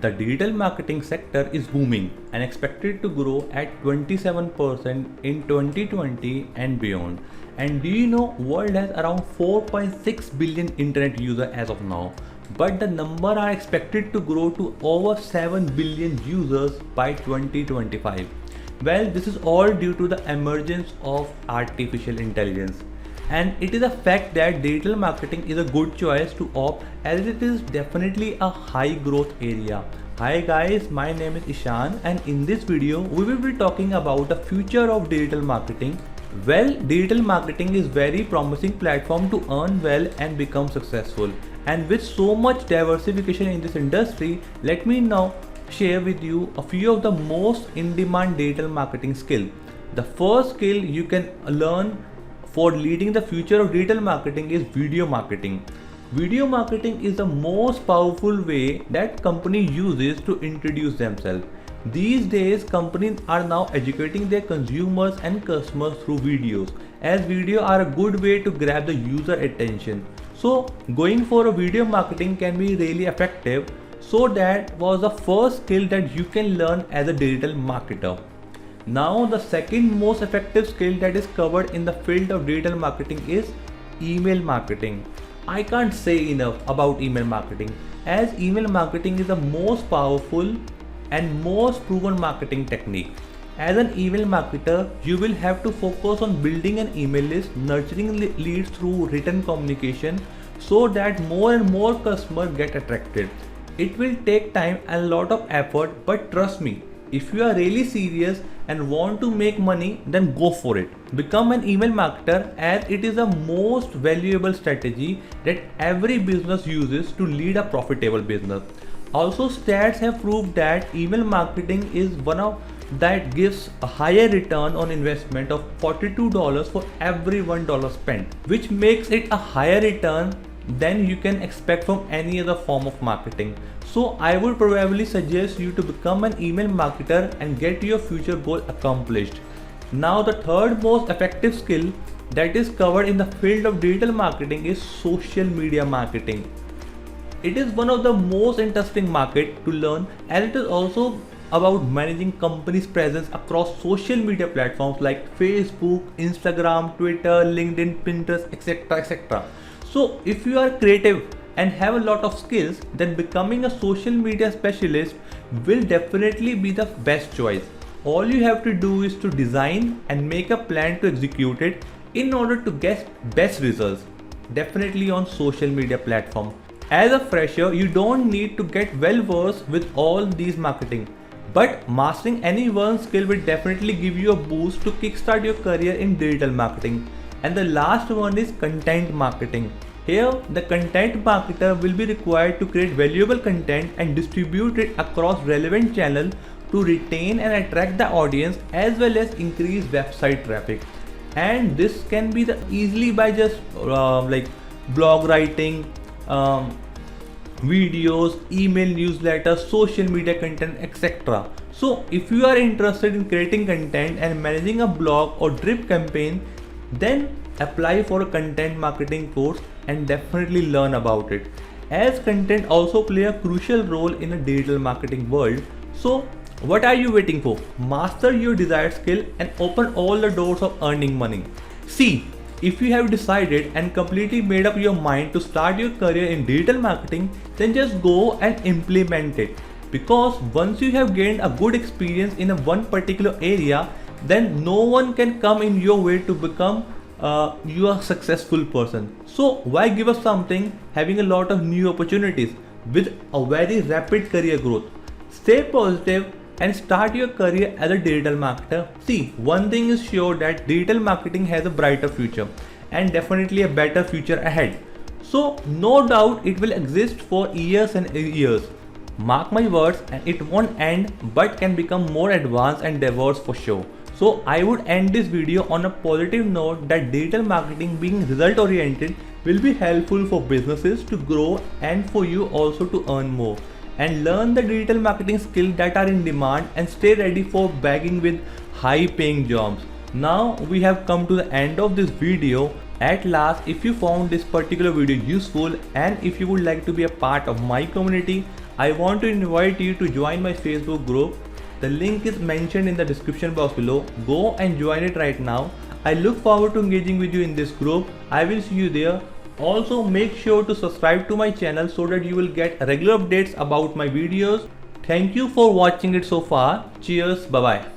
The digital marketing sector is booming and expected to grow at 27% in 2020 and beyond. And do you know world has around 4.6 billion internet users as of now, but the number are expected to grow to over 7 billion users by 2025. Well, this is all due to the emergence of artificial intelligence. And it is a fact that digital marketing is a good choice to opt as it is definitely a high growth area. Hi guys, my name is Ishan and in this video we will be talking about the future of digital marketing. Well, digital marketing is very promising platform to earn well and become successful. And with so much diversification in this industry, let me now share with you a few of the most in-demand digital marketing skills. The first skill you can learn for leading the future of digital marketing is video marketing. Video marketing is the most powerful way that company uses to introduce themselves. These days, companies are now educating their consumers and customers through videos, as video are a good way to grab the user attention. So, going for a video marketing can be really effective. So that was the first skill that you can learn as a digital marketer. Now the second most effective skill that is covered in the field of digital marketing is email marketing. I can't say enough about email marketing, as email marketing is the most powerful and most proven marketing technique. As an email marketer, you will have to focus on building an email list, nurturing leads through written communication so that more and more customers get attracted. It will take time and a lot of effort, but trust me, if you are really serious and want to make money, then go for it. Become an email marketer, as it is the most valuable strategy that every business uses to lead a profitable business. Also, stats have proved that email marketing is one of that gives a higher return on investment of $42 for every $1 spent, which makes it a higher return than you can expect from any other form of marketing. So I would probably suggest you to become an email marketer and get your future goal accomplished. Now the third most effective skill that is covered in the field of digital marketing is social media marketing. It is one of the most interesting market to learn, and it is also about managing companies' presence across social media platforms like Facebook, Instagram, Twitter, LinkedIn, Pinterest, etc. etc. So if you are creative and have a lot of skills, then becoming a social media specialist will definitely be the best choice. All you have to do is to design and make a plan to execute it in order to get best results, definitely on social media platform. As a fresher, you don't need to get well versed with all these marketing, but mastering any one skill will definitely give you a boost to kickstart your career in digital marketing. And the last one is content marketing. Here, the content marketer will be required to create valuable content and distribute it across relevant channels to retain and attract the audience as well as increase website traffic. And this can be easily by just like blog writing, videos, email newsletters, social media content, etc. So if you are interested in creating content and managing a blog or drip campaign, then apply for a content marketing course and definitely learn about it, as content also play a crucial role in a digital marketing world. So what are you waiting for? Master your desired skill and open all the doors of earning money. See, if you have decided and completely made up your mind to start your career in digital marketing, then just go and implement it, because once you have gained a good experience in a one particular area, then no one can come in your way to become you a successful person. So why give up something having a lot of new opportunities with a very rapid career growth? Stay positive and start your career as a digital marketer. See, one thing is sure, that digital marketing has a brighter future and definitely a better future ahead. So no doubt it will exist for years and years. Mark my words, and it won't end but can become more advanced and diverse for sure. So I would end this video on a positive note that digital marketing, being result oriented, will be helpful for businesses to grow and for you also to earn more. And learn the digital marketing skills that are in demand and stay ready for bagging with high paying jobs. Now we have come to the end of this video. At last, if you found this particular video useful and if you would like to be a part of my community, I want to invite you to join my Facebook group. The link is mentioned in the description box below. Go and join it right now. I look forward to engaging with you in this group. I will see you there. Also make sure to subscribe to my channel so that you will get regular updates about my videos. Thank you for watching it so far. Cheers. Bye bye.